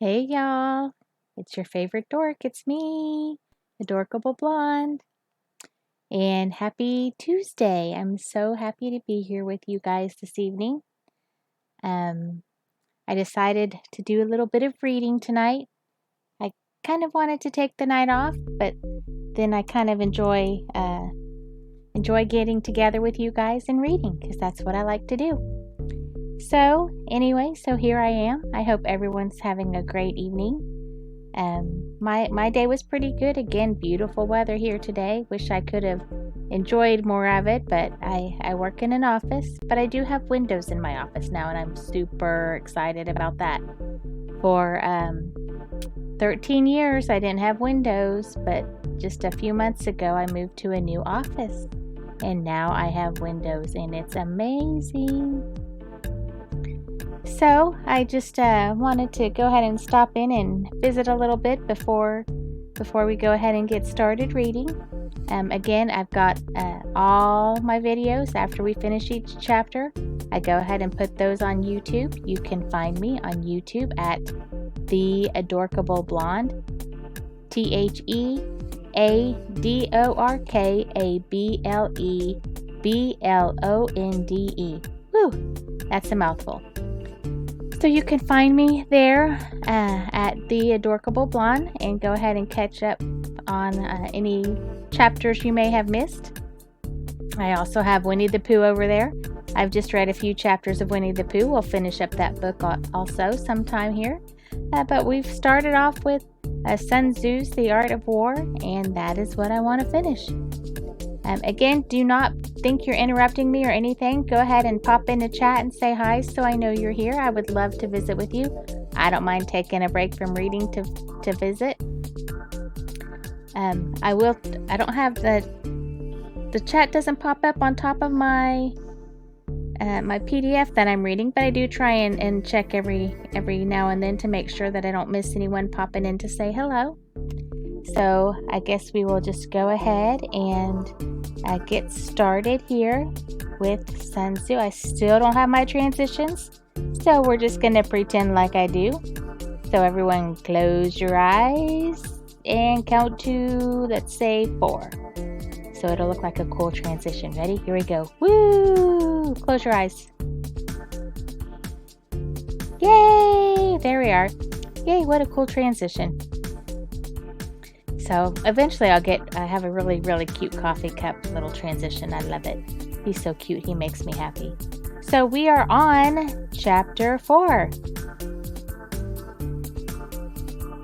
Hey y'all, it's your favorite dork. It's me, Adorkable Blonde, and happy Tuesday. I'm so happy to be here with you guys this evening. I decided to do a little bit of reading tonight. I kind of wanted to take the night off, but then I kind of enjoy getting together with you guys and reading because that's what I like to do. So here I am. I hope everyone's having a great evening. My day was pretty good. Again, beautiful weather here today. Wish I could have enjoyed more of it, but I work in an office, but I do have windows in my office now, and I'm super excited about that. For 13 years, I didn't have windows, but just a few months ago, I moved to a new office, and now I have windows, and it's amazing. So I just wanted to go ahead and stop in and visit a little bit before we go ahead and get started reading. Again, I've got all my videos after we finish each chapter. I go ahead and put those on YouTube. You can find me on YouTube at The Adorkable Blonde, TheAdorkaBleBlonde. Woo, that's a mouthful. So you can find me there at The Adorkable Blonde and go ahead and catch up on any chapters you may have missed. I also have Winnie the Pooh over there. I've just read a few chapters of Winnie the Pooh. We'll finish up that book also sometime here. But we've started off with Sun Tzu's The Art of War, and that is what I want to finish. Again, do not think you're interrupting me or anything. Go ahead and pop in the chat and say hi so I know you're here. I would love to visit with you. I don't mind taking a break from reading to visit. I don't have the chat doesn't pop up on top of my my PDF that I'm reading, but I do try and check every now and then to make sure that I don't miss anyone popping in to say hello. So I guess we will just go ahead and get started here with Sun Tzu. I still don't have my transitions, so we're just going to pretend like I do. So everyone close your eyes and count to, let's say, 4. So it'll look like a cool transition. Ready? Here we go. Woo! Close your eyes. Yay! There we are. Yay, what a cool transition. So eventually I have a really, really cute coffee cup little transition. I love it. He's so cute. He makes me happy. So we are on chapter 4.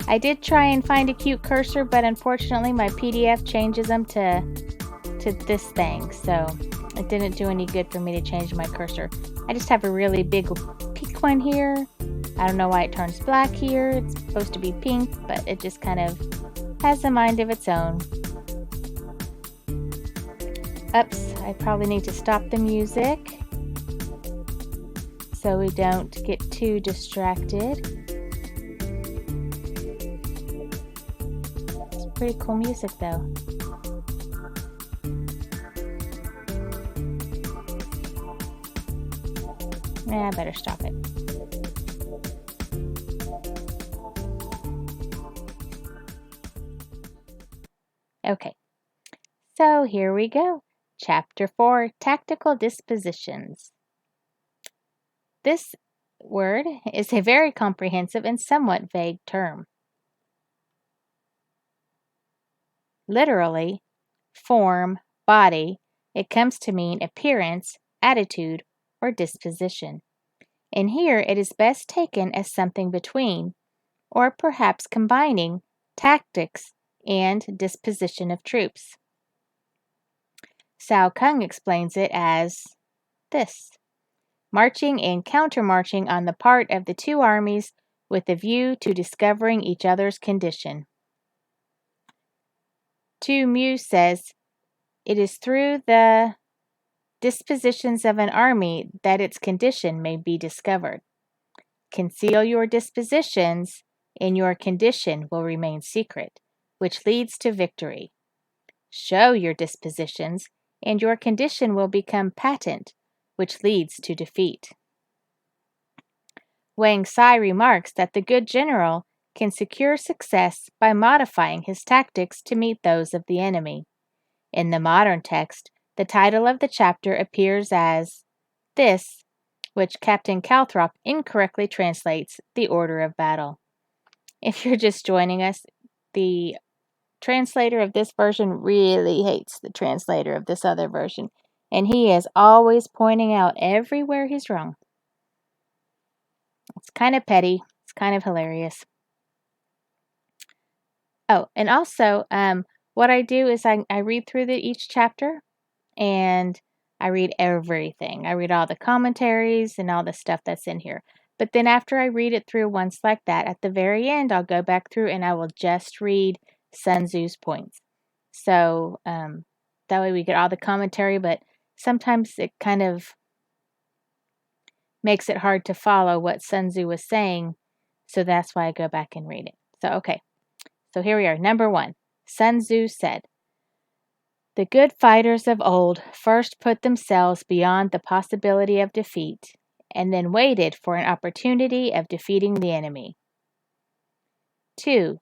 I did try and find a cute cursor, but unfortunately my PDF changes them to this thing. So it didn't do any good for me to change my cursor. I just have a really big pink one here. I don't know why it turns black here. It's supposed to be pink, but it just kind of has a mind of its own. Oops, I probably need to stop the music so we don't get too distracted. It's pretty cool music though. I better stop it. Okay, so here we go. Chapter 4, Tactical Dispositions. This word is a very comprehensive and somewhat vague term. Literally, form, body, it comes to mean appearance, attitude, or disposition. And here it is best taken as something between, or perhaps combining, tactics and disposition of troops. Cao Kung explains it as this: marching and countermarching on the part of the two armies with a view to discovering each other's condition. Tu Mu says, it is through the dispositions of an army that its condition may be discovered. Conceal your dispositions, and your condition will remain secret, which leads to victory. Show your dispositions, and your condition will become patent, which leads to defeat. Wang Sai remarks that the good general can secure success by modifying his tactics to meet those of the enemy. In the modern text, the title of the chapter appears as This, which Captain Calthrop incorrectly translates the order of battle. If you're just joining us, the translator of this version really hates the translator of this other version, and he is always pointing out everywhere he's wrong. It's kind of petty. It's kind of hilarious. Oh, and also, what I do is I read through each chapter, and I read everything. I read all the commentaries and all the stuff that's in here. But then after I read it through once like that, at the very end, I'll go back through and I will just read Sun Tzu's points. So that way we get all the commentary, but sometimes it kind of makes it hard to follow what Sun Tzu was saying. So that's why I go back and read it. So, okay. So here we are. Number 1. Sun Tzu said, "The good fighters of old first put themselves beyond the possibility of defeat, and then waited for an opportunity of defeating the enemy." 2.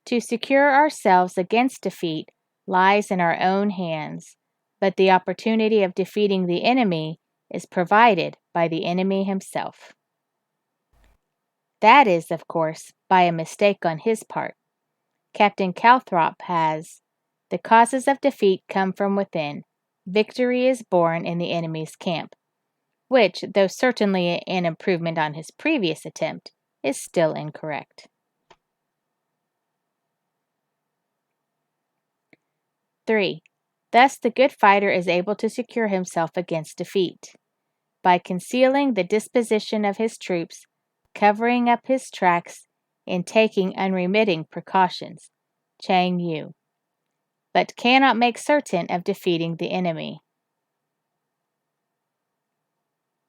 To secure ourselves against defeat lies in our own hands, but the opportunity of defeating the enemy is provided by the enemy himself. That is, of course, by a mistake on his part. Captain Calthrop has, "The causes of defeat come from within. Victory is born in the enemy's camp," which, though certainly an improvement on his previous attempt, is still incorrect. 3. Thus the good fighter is able to secure himself against defeat by concealing the disposition of his troops, covering up his tracks, and taking unremitting precautions. Chang Yu. But cannot make certain of defeating the enemy.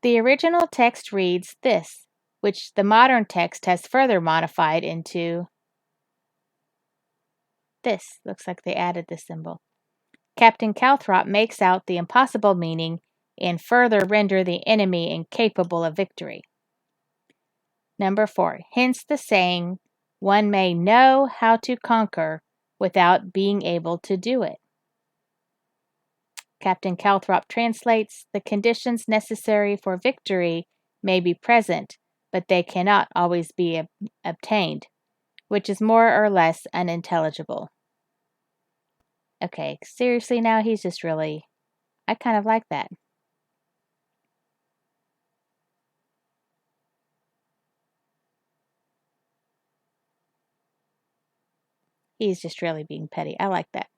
The original text reads this, which the modern text has further modified into this. Looks like they added this symbol. Captain Calthrop makes out the impossible meaning and further render the enemy incapable of victory. Number 4. Hence the saying, "One may know how to conquer without being able to do it." Captain Calthrop translates, "The conditions necessary for victory may be present, but they cannot always be obtained," which is more or less unintelligible. Okay, seriously now, he's just really, I kind of like that. He's just really being petty. I like that.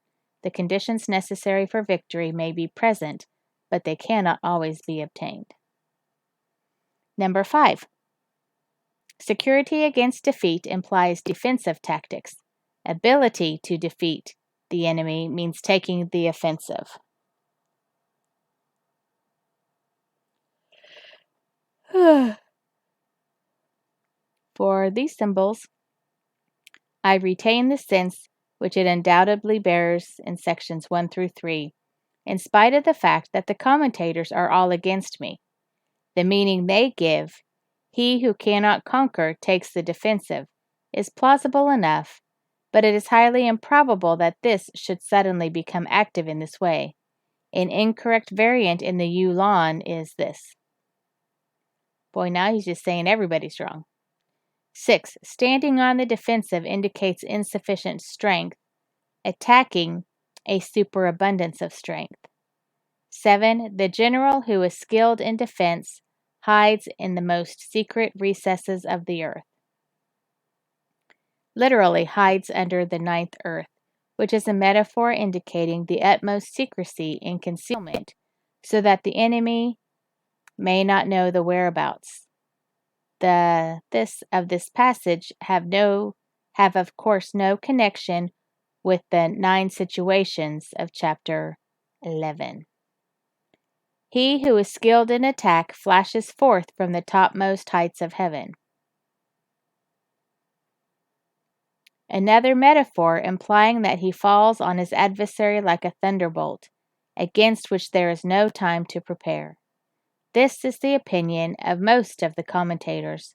The conditions necessary for victory may be present, but they cannot always be obtained. Number 5. Security against defeat implies defensive tactics. Ability to defeat the enemy means taking the offensive. For these symbols, I retain the sense which it undoubtedly bears in sections 1 through 3, in spite of the fact that the commentators are all against me. The meaning they give, "He who cannot conquer takes the defensive," is plausible enough, but it is highly improbable that this should suddenly become active in this way. An incorrect variant in the Yulon is this. Boy, now he's just saying everybody's wrong. 6. Standing on the defensive indicates insufficient strength. Attacking, a superabundance of strength. 7. The general who is skilled in defense hides in the most secret recesses of the earth. Literally hides under the ninth earth, which is a metaphor indicating the utmost secrecy and concealment, so that the enemy may not know the whereabouts. This passage have of course no connection with the 9 situations of chapter 11. He who is skilled in attack flashes forth from the topmost heights of heaven. Another metaphor implying that he falls on his adversary like a thunderbolt, against which there is no time to prepare. This is the opinion of most of the commentators,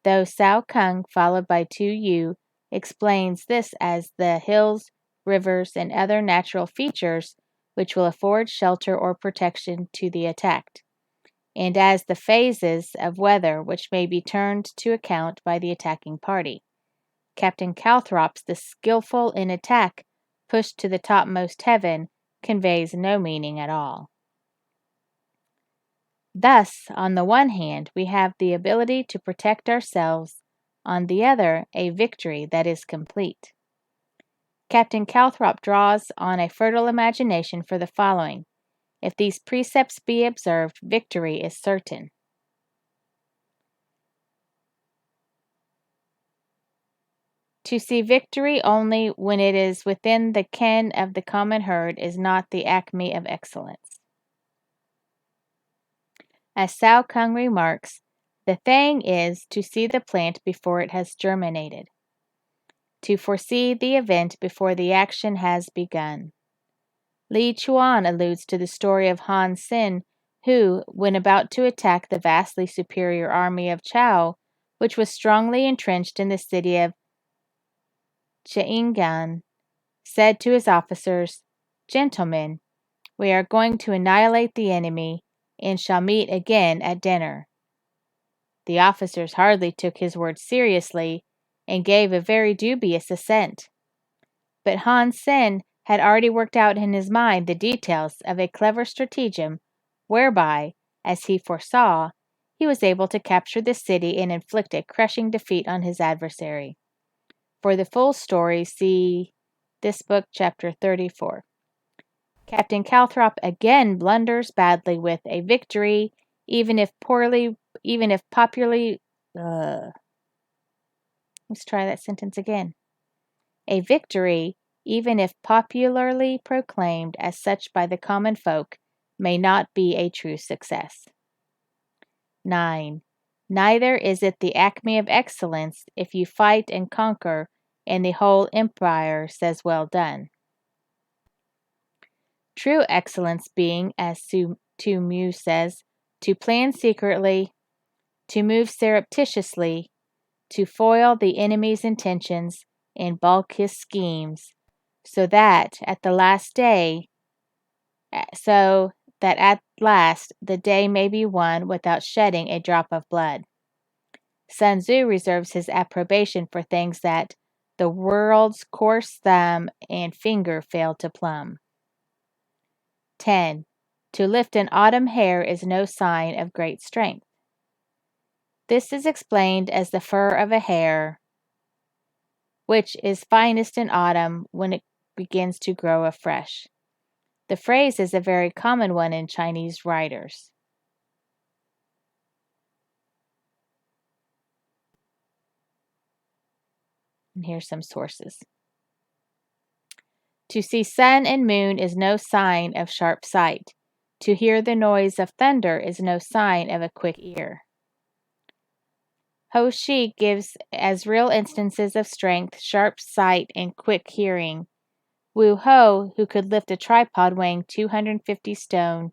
though Cao Kung, followed by Tu Yu, explains this as the hills, rivers, and other natural features which will afford shelter or protection to the attacked, and as the phases of weather which may be turned to account by the attacking party. Captain Calthrop's "the skilful in attack pushed to the topmost heaven" conveys no meaning at all. Thus, on the one hand, we have the ability to protect ourselves, on the other, a victory that is complete. Captain Calthrop draws on a fertile imagination for the following: if these precepts be observed, victory is certain. To see victory only when it is within the ken of the common herd is not the acme of excellence. As Sao Kung remarks, the thing is to see the plant before it has germinated, to foresee the event before the action has begun. Li Chuan alludes to the story of Han Sen, who, when about to attack the vastly superior army of Chao, which was strongly entrenched in the city of Cheingan, said to his officers, "Gentlemen, we are going to annihilate the enemy, and shall meet again at dinner." The officers hardly took his words seriously, and gave a very dubious assent. But Han Sen had already worked out in his mind the details of a clever stratagem whereby, as he foresaw, he was able to capture the city and inflict a crushing defeat on his adversary. For the full story, see this book, chapter 34. Captain Calthrop again blunders badly with a victory, even if popularly. Let's try that sentence again. A victory, even if popularly proclaimed as such by the common folk, may not be a true success. 9. Neither is it the acme of excellence if you fight and conquer, and the whole empire says well done. True excellence being, as Tu Mu says, to plan secretly, to move surreptitiously, to foil the enemy's intentions and balk his schemes, so that at last the day may be won without shedding a drop of blood. Sun Tzu reserves his approbation for things that the world's coarse thumb and finger fail to plumb. 10. To lift an autumn hair is no sign of great strength. This is explained as the fur of a hare, which is finest in autumn when it begins to grow afresh. The phrase is a very common one in Chinese writers. And here's some sources. To see sun and moon is no sign of sharp sight. To hear the noise of thunder is no sign of a quick ear. Ho Shi gives as real instances of strength, sharp sight, and quick hearing Wu Ho, who could lift a tripod weighing 250 stone,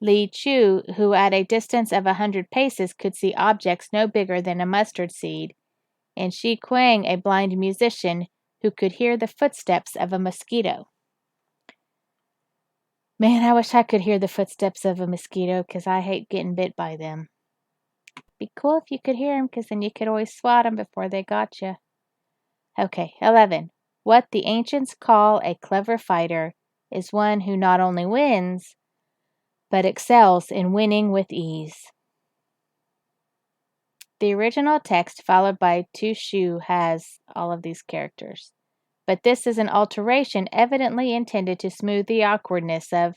Li Chu, who at a distance of 100 paces could see objects no bigger than a mustard seed, and Shi Kuang, a blind musician who could hear the footsteps of a mosquito. Man, I wish I could hear the footsteps of a mosquito because I hate getting bit by them. Be cool if you could hear them because then you could always swat them before they got you. Okay, 11. What the ancients call a clever fighter is one who not only wins, but excels in winning with ease. The original text followed by Tu Shu has all of these characters, but this is an alteration evidently intended to smooth the awkwardness of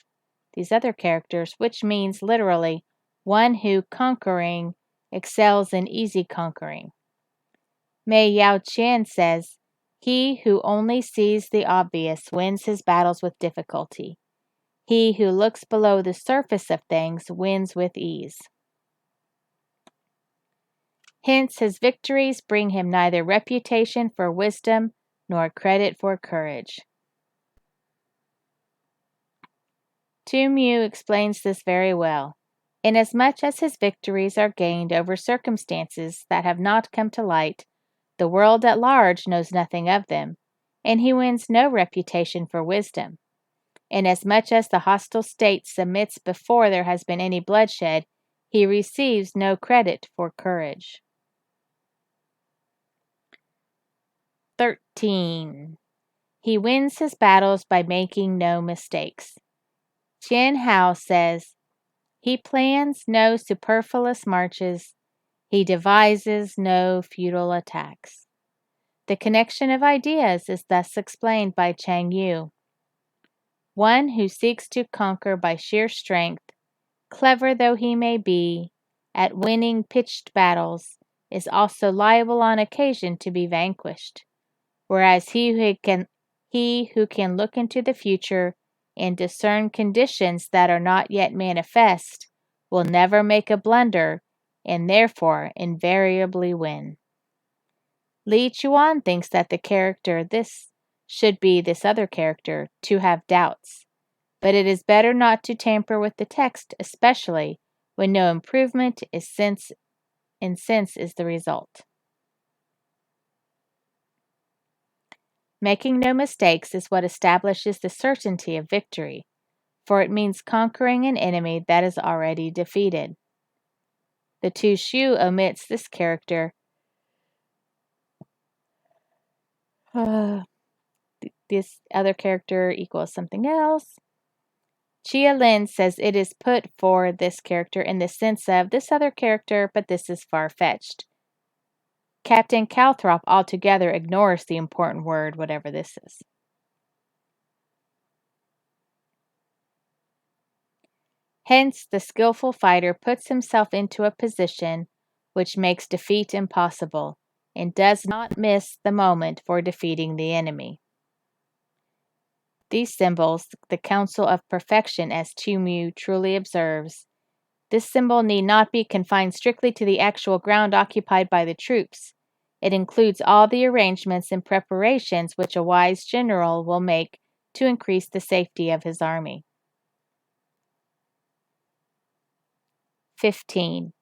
these other characters, which means literally one who conquering excels in easy conquering. Mei Yao Qian says, "He who only sees the obvious wins his battles with difficulty. He who looks below the surface of things wins with ease." Hence his victories bring him neither reputation for wisdom nor credit for courage. Tu Mu explains this very well. Inasmuch as his victories are gained over circumstances that have not come to light, The world at large knows nothing of them, and he wins no reputation for wisdom. Inasmuch as the hostile state submits before there has been any bloodshed, he receives no credit for courage. 13. He wins his battles by making no mistakes. Chen Hao says, he plans no superfluous marches, he devises no futile attacks. The connection of ideas is thus explained by Chang Yu. One who seeks to conquer by sheer strength, clever though he may be, at winning pitched battles, is also liable on occasion to be vanquished, whereas he who can look into the future and discern conditions that are not yet manifest will never make a blunder and therefore invariably win. Li Chuan thinks that the character this should be this other character to have doubts, but it is better not to tamper with the text, especially when no improvement in sense is the result. Making no mistakes is what establishes the certainty of victory, for it means conquering an enemy that is already defeated. The Tu Shu omits this character. This other character equals something else. Chia Lin says it is put for this character in the sense of this other character, but this is far-fetched. Captain Calthrop altogether ignores the important word, whatever this is. Hence, the skillful fighter puts himself into a position which makes defeat impossible, and does not miss the moment for defeating the enemy. These symbols, the counsel of perfection, as Chu Mu truly observes, this symbol need not be confined strictly to the actual ground occupied by the troops. It includes all the arrangements and preparations which a wise general will make to increase the safety of his army. 15.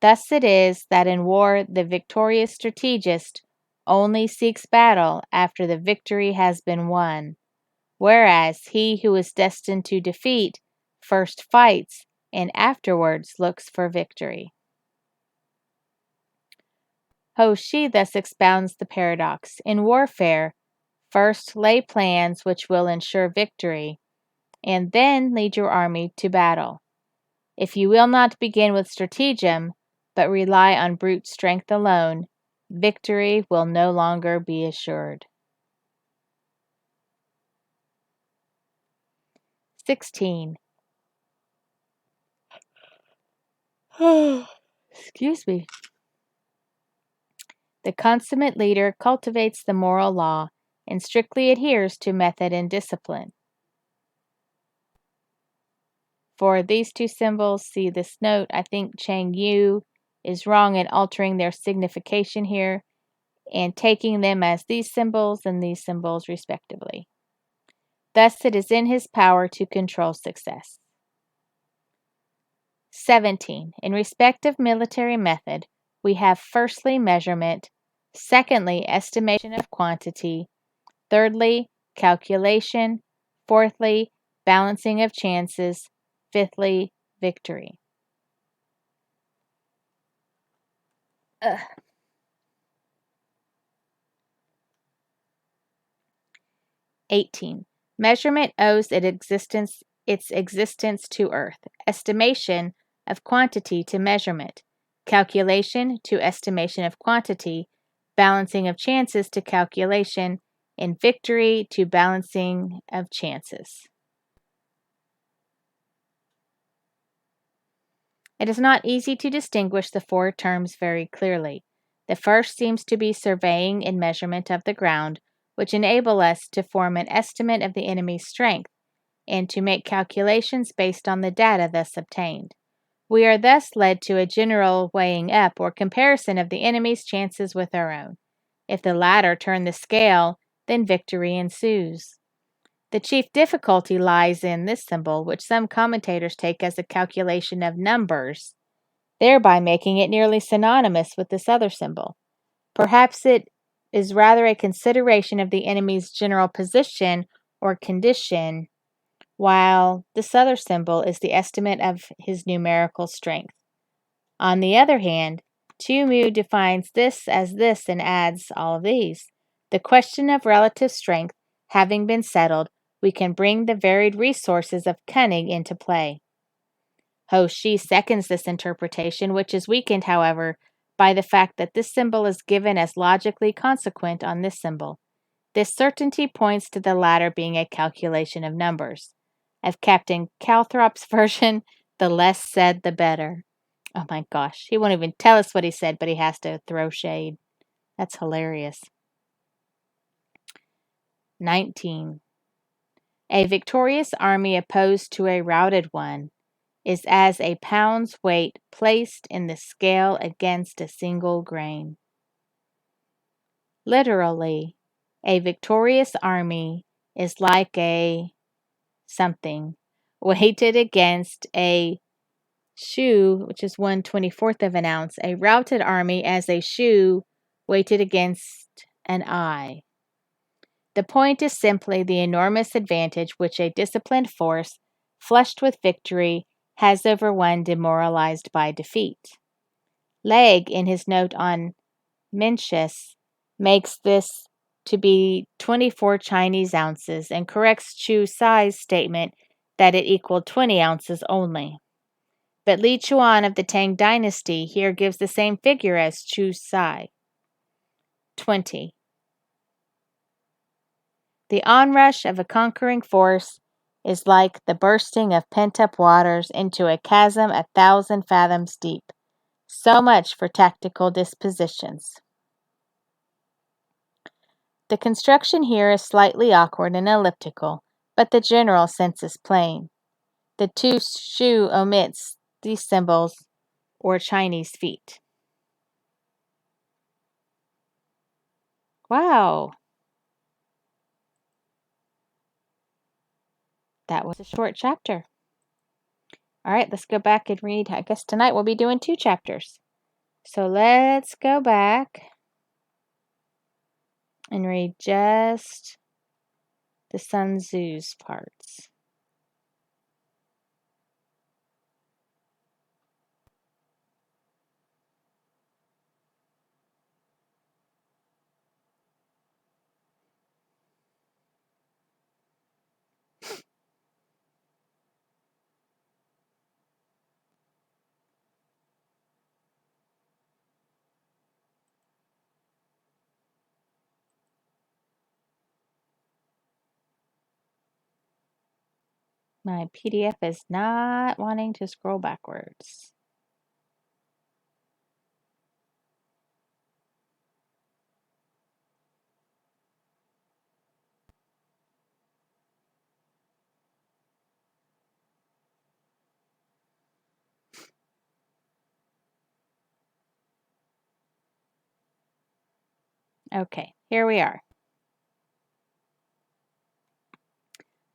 Thus it is that in war the victorious strategist only seeks battle after the victory has been won, whereas he who is destined to defeat first fights and afterwards looks for victory. Ho Shi thus expounds the paradox. In warfare, first lay plans which will ensure victory, and then lead your army to battle. If you will not begin with stratagem, but rely on brute strength alone, victory will no longer be assured. 16. Excuse me. The consummate leader cultivates the moral law and strictly adheres to method and discipline. For these two symbols, see this note. I think Chang Yu is wrong in altering their signification here and taking them as these symbols and these symbols respectively. Thus, it is in his power to control success. 17. In respect of military method, we have firstly measurement, secondly estimation of quantity, thirdly calculation, fourthly balancing of chances, fifthly victory. 18. Measurement owes its existence to earth, estimation of quantity to measurement, calculation to estimation of quantity, balancing of chances to calculation, and victory to balancing of chances. It is not easy to distinguish the four terms very clearly. The first seems to be surveying and measurement of the ground, which enable us to form an estimate of the enemy's strength and to make calculations based on the data thus obtained. We are thus led to a general weighing up or comparison of the enemy's chances with our own. If the latter turn the scale, then victory ensues. The chief difficulty lies in this symbol, which some commentators take as a calculation of numbers, thereby making it nearly synonymous with this other symbol. Perhaps it is rather a consideration of the enemy's general position or condition, while this other symbol is the estimate of his numerical strength. On the other hand, 2mu defines this as this and adds all of these. The question of relative strength having been settled, we can bring the varied resources of cunning into play. Ho Shi seconds this interpretation, which is weakened, however, by the fact that this symbol is given as logically consequent on this symbol. This certainty points to the latter being a calculation of numbers. Of Captain Calthrop's version, the less said, the better. Oh my gosh, he won't even tell us what he said, but he has to throw shade. That's hilarious. 19. A victorious army opposed to a routed one is as a pound's weight placed in the scale against a single grain. Literally, a victorious army is like a something weighted against a shoe, which is 1/24 of an ounce, a routed army as a shoe weighted against an eye. The point is simply the enormous advantage which a disciplined force, flushed with victory, has over one demoralized by defeat. Legge, in his note on Mencius, makes this to be 24 Chinese ounces and corrects Chu Sai's statement that it equaled 20 ounces only. But Li Chuan of the Tang dynasty here gives the same figure as Chu Sai. 20. The onrush of a conquering force is like the bursting of pent-up waters into a chasm 1,000 fathoms deep. So much for tactical dispositions. The construction here is slightly awkward and elliptical, but the general sense is plain. The two shu omits these symbols or Chinese feet. Wow. That was a short chapter. All right, let's go back and read. I guess tonight we'll be doing 2 chapters. So let's go back and read just the Sun Tzu's parts. My PDF is not wanting to scroll backwards. Okay, here we are.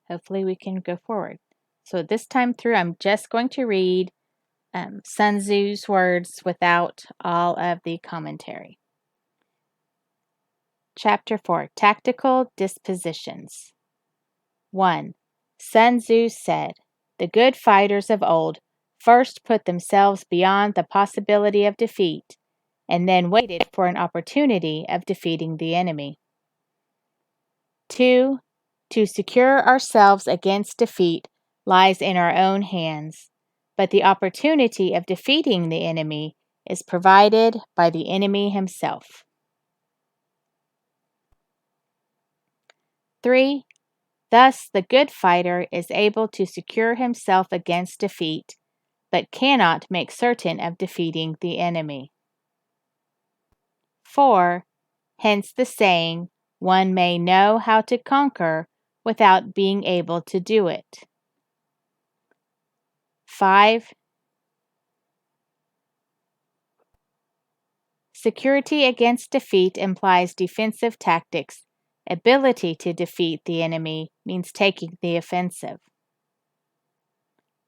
Hopefully we can go forward. So this time through, I'm just going to read Sun Tzu's words without all of the commentary. Chapter 4, Tactical Dispositions. 1. Sun Tzu said, "The good fighters of old first put themselves beyond the possibility of defeat, and then waited for an opportunity of defeating the enemy." 2. To secure ourselves against defeat lies in our own hands, but the opportunity of defeating the enemy is provided by the enemy himself. 3. Thus, the good fighter is able to secure himself against defeat, but cannot make certain of defeating the enemy. 4. Hence the saying, one may know how to conquer without being able to do it. 5. Security against defeat implies defensive tactics. Ability to defeat the enemy means taking the offensive.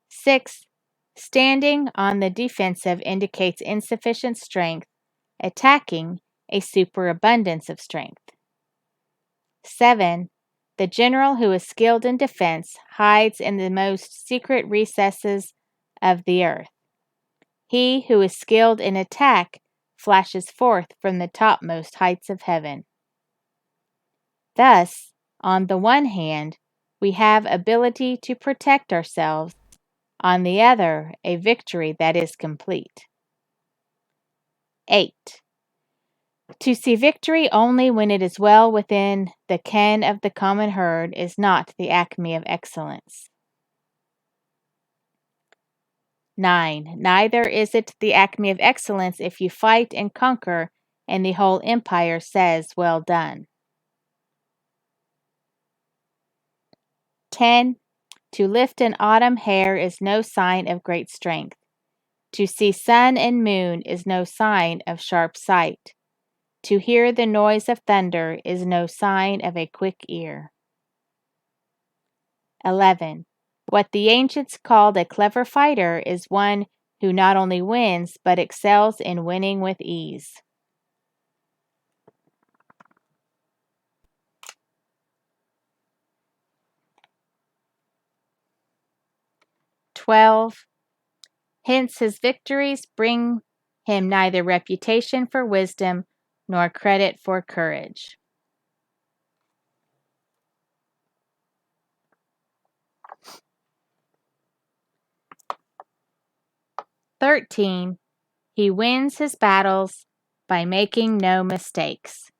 6. Standing on the defensive indicates insufficient strength. Attacking a superabundance of strength. 7. The general who is skilled in defense hides in the most secret recesses of the earth. He who is skilled in attack flashes forth from the topmost heights of heaven. Thus, on the one hand, we have ability to protect ourselves, on the other, a victory that is complete. 8. To see victory only when it is well within the ken of the common herd is not the acme of excellence. 9. Neither is it the acme of excellence if you fight and conquer and the whole empire says, "Well done." 10. To lift an autumn hair is no sign of great strength. To see sun and moon is no sign of sharp sight. To hear the noise of thunder is no sign of a quick ear. 11. What the ancients called a clever fighter is one who not only wins but excels in winning with ease. 12. Hence his victories bring him neither reputation for wisdom nor credit for courage. 13. He wins his battles by making no mistakes.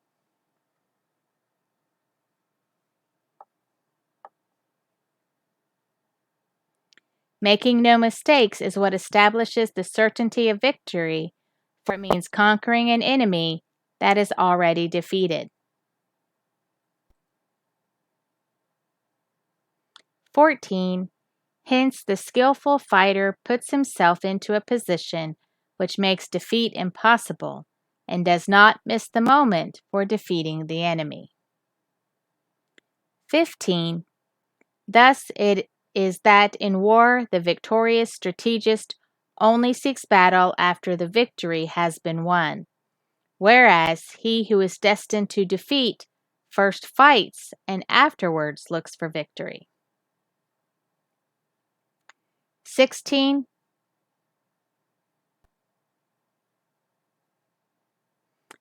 Making no mistakes is what establishes the certainty of victory, for it means conquering an enemy that is already defeated. 14. Hence, the skillful fighter puts himself into a position which makes defeat impossible and does not miss the moment for defeating the enemy. 15. Thus it is that in war the victorious strategist only seeks battle after the victory has been won, whereas he who is destined to defeat first fights and afterwards looks for victory. 16.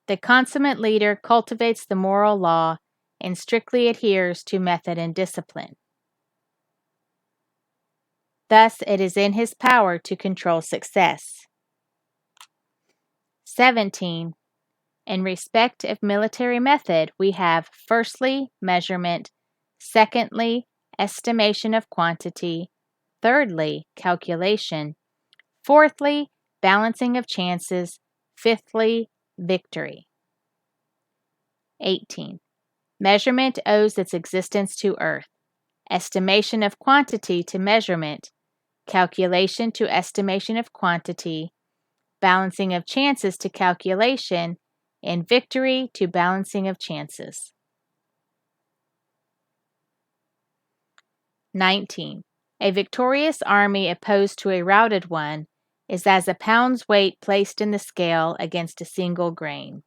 The consummate leader cultivates the moral law and strictly adheres to method and discipline. Thus, it is in his power to control success. 17. In respect of military method, we have firstly, measurement, secondly, estimation of quantity, thirdly, calculation, fourthly, balancing of chances, fifthly, victory. 18. Measurement owes its existence to earth, estimation of quantity to measurement, calculation to estimation of quantity, balancing of chances to calculation, and victory to balancing of chances. 19. A victorious army opposed to a routed one is as a pound's weight placed in the scale against a single grain.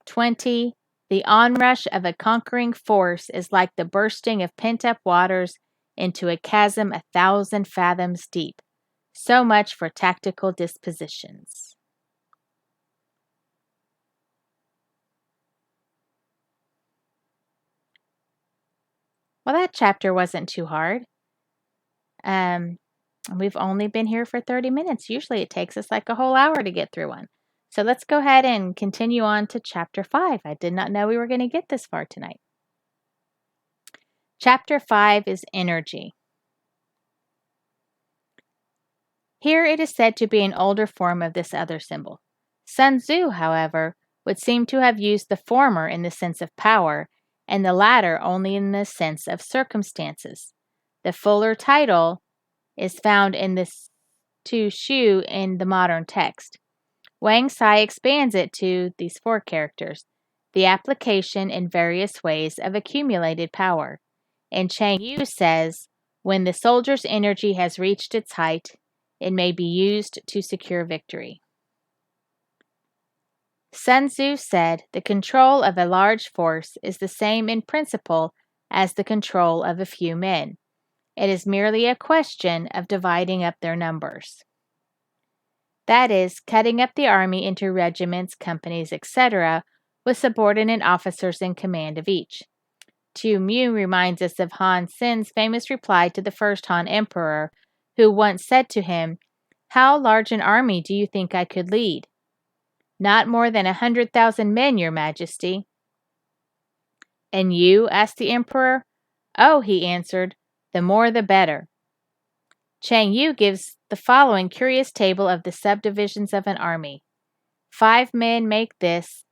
20. The onrush of a conquering force is like the bursting of pent-up waters into a chasm 1,000 fathoms deep. So much for tactical dispositions. Well, that chapter wasn't too hard. We've only been here for 30 minutes. Usually it takes us like a whole hour to get through one. So let's go ahead and continue on to chapter 5. I did not know we were going to get this far tonight. Chapter 5 is energy. Here it is said to be an older form of this other symbol. Sun Tzu, however, would seem to have used the former in the sense of power and the latter only in the sense of circumstances. The fuller title is found in this Tu Shu in the modern text. Wang Sai expands it to these 4 characters, the application in various ways of accumulated power. And Chang Yu says, when the soldier's energy has reached its height, it may be used to secure victory. Sun Tzu said the control of a large force is the same in principle as the control of a few men. It is merely a question of dividing up their numbers. That is, cutting up the army into regiments, companies, etc., with subordinate officers in command of each. Tu Mu reminds us of Han Sen's famous reply to the first Han Emperor, who once said to him, "How large an army do you think I could lead?" "Not more than 100,000 men, your majesty." "And you?" asked the emperor. "Oh," he answered, "the more the better." Chang Yu gives the following curious table of the subdivisions of an army. 5 men make this.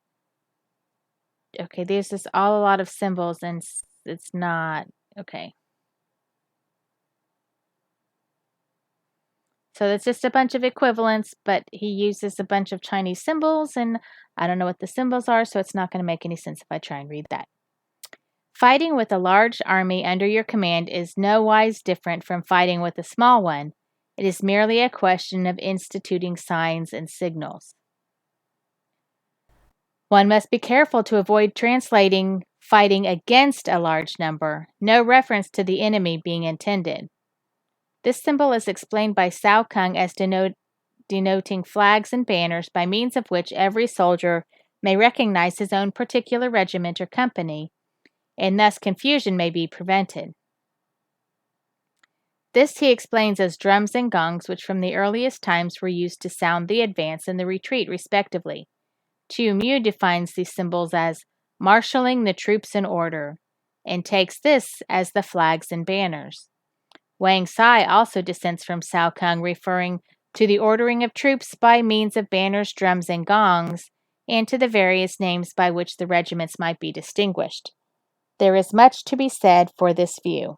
Okay, there's just a lot of symbols and it's not. Okay. So it's just a bunch of equivalents, but he uses a bunch of Chinese symbols, and I don't know what the symbols are, so it's not going to make any sense if I try and read that. Fighting with a large army under your command is no wise different from fighting with a small one. It is merely a question of instituting signs and signals. One must be careful to avoid translating fighting against a large number, no reference to the enemy being intended. This symbol is explained by Cao Kung as denoting flags and banners by means of which every soldier may recognize his own particular regiment or company, and thus confusion may be prevented. This he explains as drums and gongs, which from the earliest times were used to sound the advance and the retreat, respectively. Tu Mu defines these symbols as marshalling the troops in order, and takes this as the flags and banners. Wang Sai also dissents from Cao Kung, referring to the ordering of troops by means of banners, drums, and gongs, and to the various names by which the regiments might be distinguished. There is much to be said for this view.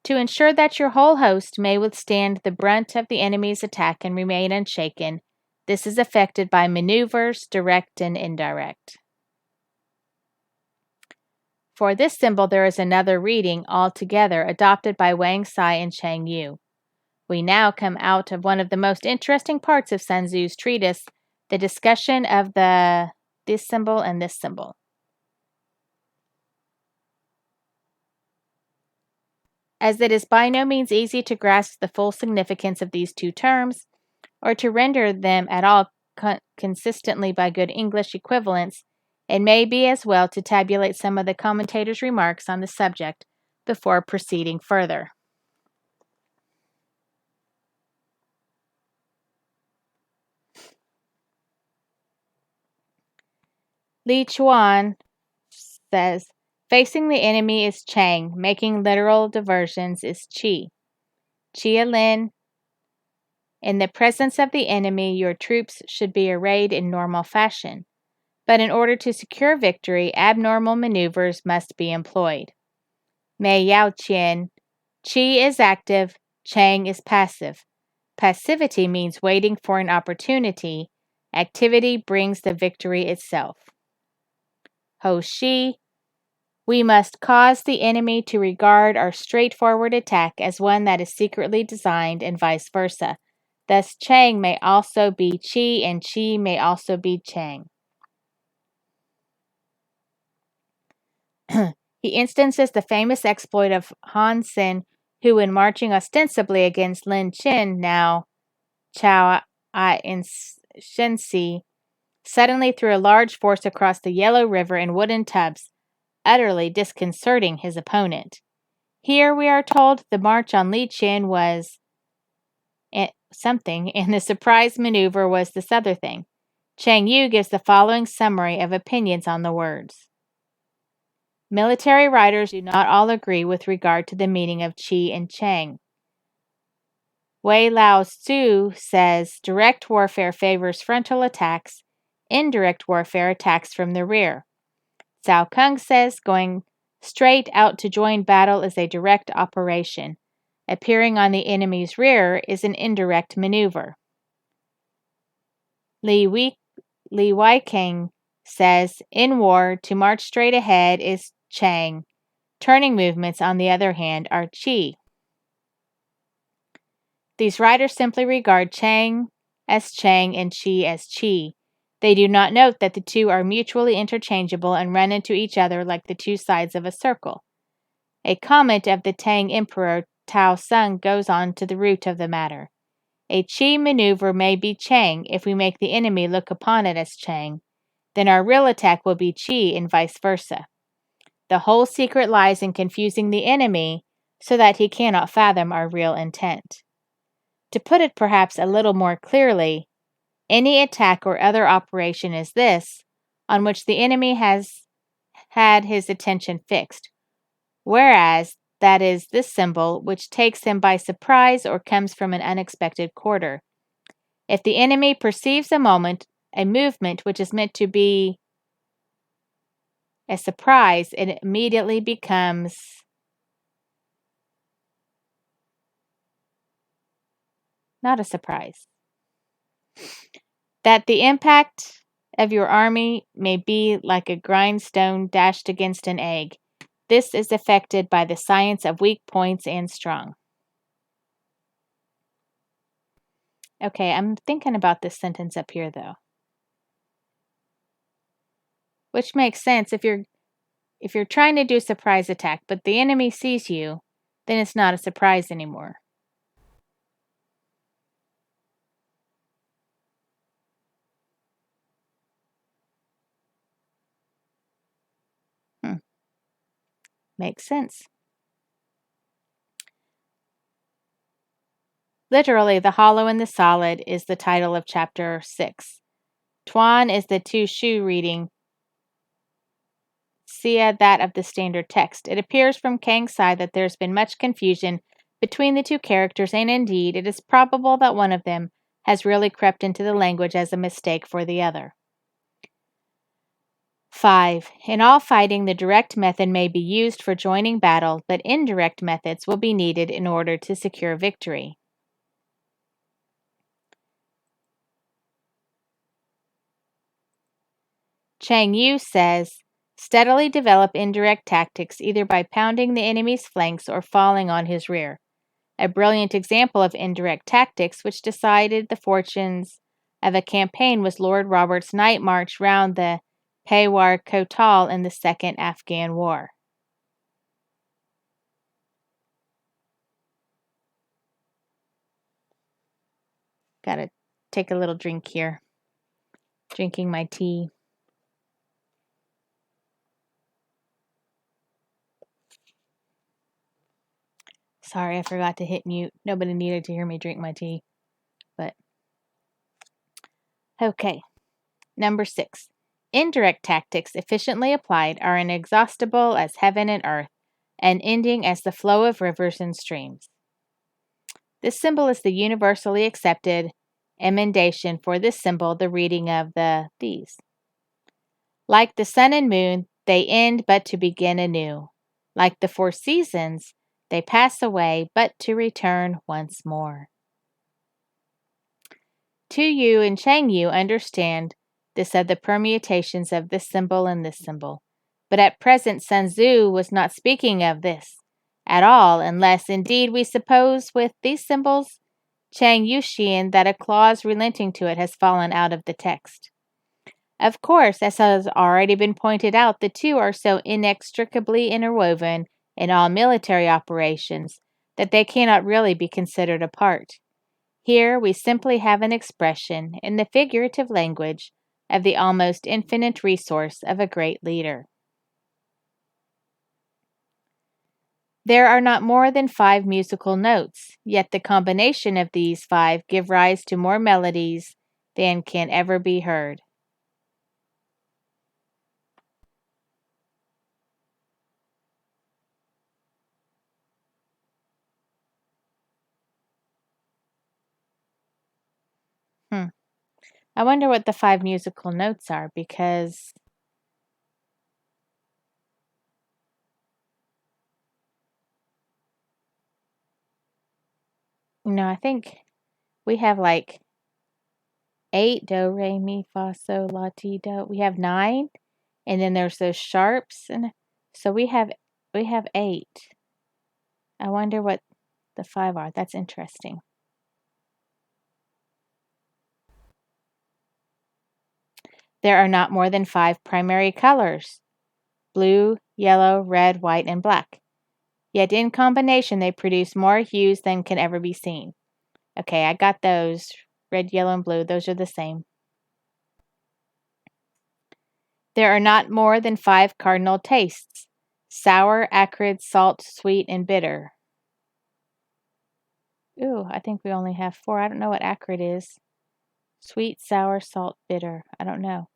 To ensure that your whole host may withstand the brunt of the enemy's attack and remain unshaken, this is effected by maneuvers, direct and indirect. For this symbol, there is another reading altogether adopted by Wang Sai and Chang Yu. We now come out of one of the most interesting parts of Sun Tzu's treatise, the discussion of this symbol and this symbol. As it is by no means easy to grasp the full significance of these two terms, or to render them at all consistently by good English equivalents, it may be as well to tabulate some of the commentators' remarks on the subject before proceeding further. Li Chuan says, facing the enemy is Chang, making literal diversions is Qi. Chia Lin, in the presence of the enemy, your troops should be arrayed in normal fashion. But in order to secure victory, abnormal maneuvers must be employed. Mei Yao Qian, Qi is active, Chang is passive. Passivity means waiting for an opportunity. Activity brings the victory itself. Ho Shi, we must cause the enemy to regard our straightforward attack as one that is secretly designed and vice versa. Thus, Chang may also be Qi and Qi may also be Chang. He instances the famous exploit of Han Sen, who, in marching ostensibly against Lin Qin, now Chao Ai in Shenxi, suddenly threw a large force across the Yellow River in wooden tubs, utterly disconcerting his opponent. Here we are told the march on Li Qin was something, and the surprise maneuver was this other thing. Chang Yu gives the following summary of opinions on the words. Military writers do not all agree with regard to the meaning of Qi and Chang. Wei Lao Tzu says direct warfare favors frontal attacks, indirect warfare attacks from the rear. Cao Kung says going straight out to join battle is a direct operation. Appearing on the enemy's rear is an indirect maneuver. Li Weikeng says in war, to march straight ahead is Chang. Turning movements, on the other hand, are Qi. These writers simply regard Chang as Chang and Qi as Qi. They do not note that the two are mutually interchangeable and run into each other like the two sides of a circle. A comment of the Tang Emperor Tao Sung goes on to the root of the matter. A Qi maneuver may be Chang if we make the enemy look upon it as Chang. Then our real attack will be Qi and vice versa. The whole secret lies in confusing the enemy so that he cannot fathom our real intent. To put it perhaps a little more clearly, any attack or other operation is this, on which the enemy has had his attention fixed, whereas that is this symbol which takes him by surprise or comes from an unexpected quarter. If the enemy perceives a movement which is meant to be a surprise, it immediately becomes not a surprise. That the impact of your army may be like a grindstone dashed against an egg. This is effected by the science of weak points and strong. Okay, I'm thinking about this sentence up here though. Which makes sense if you're trying to do a surprise attack, but the enemy sees you, then it's not a surprise anymore. Makes sense. Literally, the hollow and the solid is the title of chapter 6. Tuan is the Tu Shu reading, Sia that of the standard text. It appears from Kang's side that there's been much confusion between the two characters, and indeed, it is probable that one of them has really crept into the language as a mistake for the other. 5. In all fighting, the direct method may be used for joining battle, but indirect methods will be needed in order to secure victory. Chang Yu says, steadily develop indirect tactics either by pounding the enemy's flanks or falling on his rear. A brilliant example of indirect tactics which decided the fortunes of a campaign was Lord Robert's night march round the Pewar Kotal in the Second Afghan War. Gotta take a little drink here. Drinking my tea. Sorry, I forgot to hit mute. Nobody needed to hear me drink my tea. But okay. Number 6. Indirect tactics efficiently applied are inexhaustible as heaven and earth, and ending as the flow of rivers and streams. This symbol is the universally accepted emendation for this symbol, the reading of these. Like the sun and moon, they end but to begin anew. Like the 4 seasons, they pass away but to return once more. Tu Yu and Chang Yu understand this of the permutations of this symbol and this symbol. But at present Sun Tzu was not speaking of this at all, unless indeed we suppose with these symbols Chang Yuxian that a clause relating to it has fallen out of the text. Of course, as has already been pointed out, the two are so inextricably interwoven in all military operations that they cannot really be considered apart. Here we simply have an expression in the figurative language of the almost infinite resource of a great leader. There are not more than 5 musical notes, yet the combination of these 5 give rise to more melodies than can ever be heard. I wonder what the 5 musical notes are, because I think we have like 8, do, re, mi, fa, sol, la, ti, do. We have 9, and then there's those sharps, and so we have 8. I wonder what the 5 are. That's interesting. There are not more than 5 primary colors: blue, yellow, red, white, and black. Yet in combination they produce more hues than can ever be seen. Okay, I got those. Red, yellow, and blue, those are the same. There are not more than 5 cardinal tastes: sour, acrid, salt, sweet, and bitter. Ooh, I think we only have 4. I don't know what acrid is. Sweet, sour, salt, bitter. I don't know.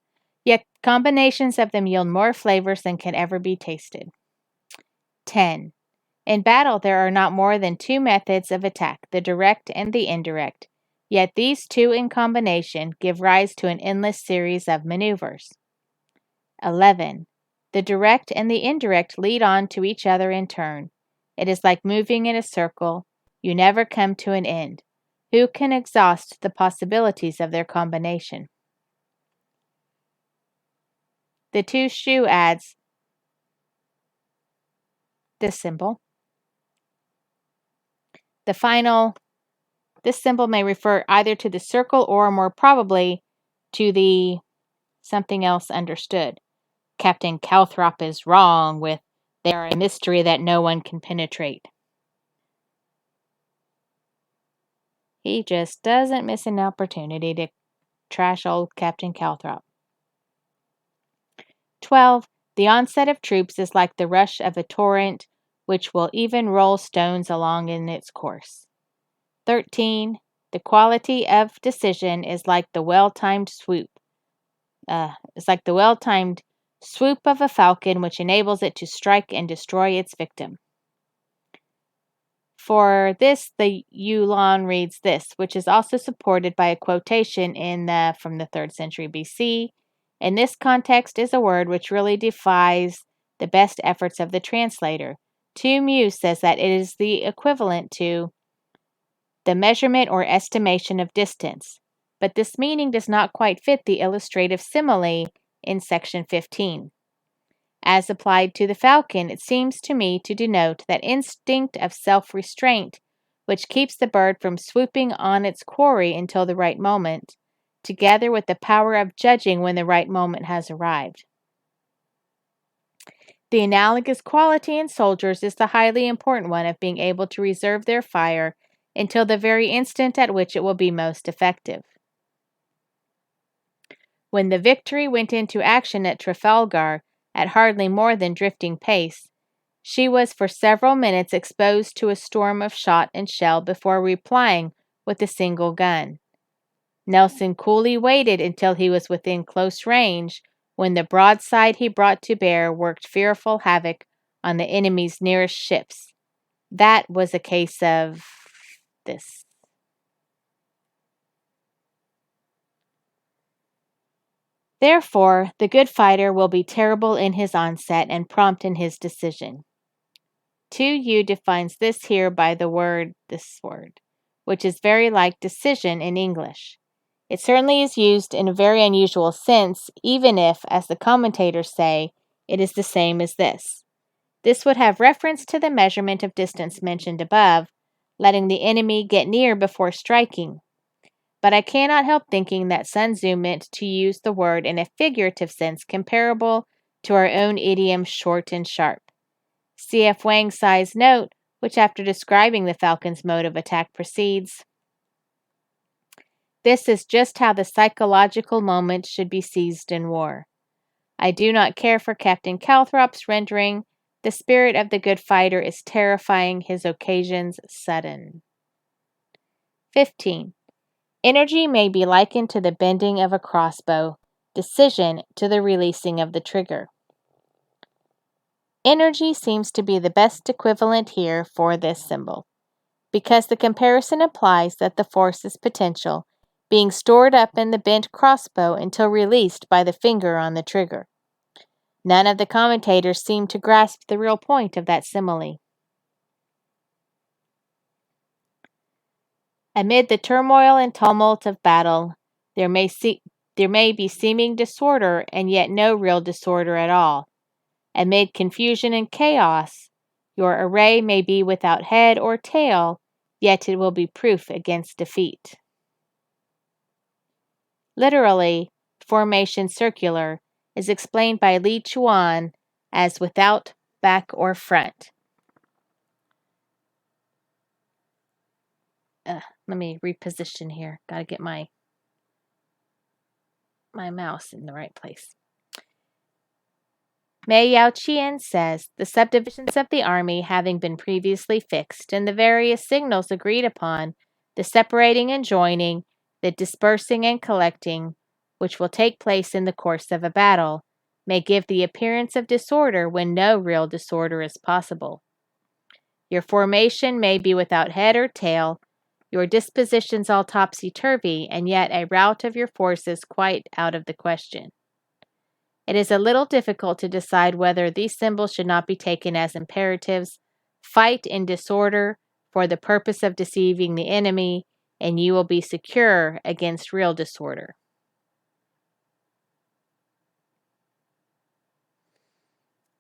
Yet combinations of them yield more flavors than can ever be tasted. 10. In battle, there are not more than 2 methods of attack, the direct and the indirect. Yet these 2 in combination give rise to an endless series of maneuvers. 11. The direct and the indirect lead on to each other in turn. It is like moving in a circle. You never come to an end. Who can exhaust the possibilities of their combination? The 2 shoe adds this symbol. The final, this symbol may refer either to the circle or more probably to the something else understood. Captain Calthrop is wrong with they are a mystery that no one can penetrate. He just doesn't miss an opportunity to trash old Captain Calthrop. 12. The onset of troops is like the rush of a torrent, which will even roll stones along in its course. 13. The quality of decision is like the well-timed swoop. Swoop of a falcon, which enables it to strike and destroy its victim. For this, the Yulon reads this, which is also supported by a quotation from the 3rd century BC. In this context is a word which really defies the best efforts of the translator. Tu Mew says that it is the equivalent to the measurement or estimation of distance, but this meaning does not quite fit the illustrative simile in section 15. As applied to the falcon, it seems to me to denote that instinct of self-restraint which keeps the bird from swooping on its quarry until the right moment, together with the power of judging when the right moment has arrived. The analogous quality in soldiers is the highly important one of being able to reserve their fire until the very instant at which it will be most effective. When the Victory went into action at Trafalgar at hardly more than drifting pace, she was for several minutes exposed to a storm of shot and shell before replying with a single gun. Nelson coolly waited until he was within close range, when the broadside he brought to bear worked fearful havoc on the enemy's nearest ships. That was a case of this. Therefore, the good fighter will be terrible in his onset and prompt in his decision. 2U defines this here by this word, which is very like decision in English. It certainly is used in a very unusual sense, even if, as the commentators say, it is the same as this. This would have reference to the measurement of distance mentioned above, letting the enemy get near before striking. But I cannot help thinking that Sun Tzu meant to use the word in a figurative sense comparable to our own idiom short and sharp. C.F. Wang Sai's note, which after describing the falcon's mode of attack proceeds, "This is just how the psychological moment should be seized in war." I do not care for Captain Calthrop's rendering. The spirit of the good fighter is terrifying, his occasions sudden. 15. Energy may be likened to the bending of a crossbow, decision to the releasing of the trigger. Energy seems to be the best equivalent here for this symbol, because the comparison implies that the force is potential, being stored up in the bent crossbow until released by the finger on the trigger. None of the commentators seem to grasp the real point of that simile. Amid the turmoil and tumult of battle, there may be seeming disorder and yet no real disorder at all. Amid confusion and chaos, your array may be without head or tail, yet it will be proof against defeat. Literally, formation circular is explained by Li Chuan as without back or front. Let me reposition here. Gotta get my mouse in the right place. Mei Yaoqian says, the subdivisions of the army having been previously fixed and the various signals agreed upon, the separating and joining, the dispersing and collecting, which will take place in the course of a battle, may give the appearance of disorder when no real disorder is possible. Your formation may be without head or tail, your dispositions all topsy-turvy, and yet a rout of your forces quite out of the question. It is a little difficult to decide whether these symbols should not be taken as imperatives. Fight in disorder for the purpose of deceiving the enemy, and you will be secure against real disorder.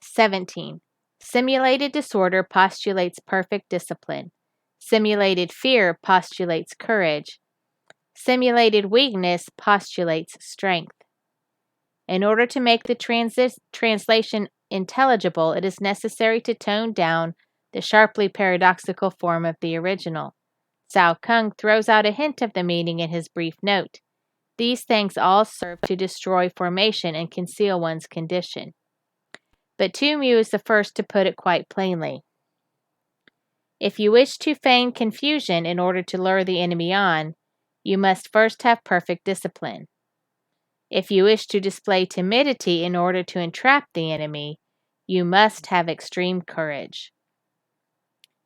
(17) Simulated disorder postulates perfect discipline. Simulated fear postulates courage. Simulated weakness postulates strength. In order to make the translation intelligible, it is necessary to tone down the sharply paradoxical form of the original. Cao Kung throws out a hint of the meaning in his brief note. These things all serve to destroy formation and conceal one's condition. But Tu Mu is the first to put it quite plainly. If you wish to feign confusion in order to lure the enemy on, you must first have perfect discipline. If you wish to display timidity in order to entrap the enemy, you must have extreme courage.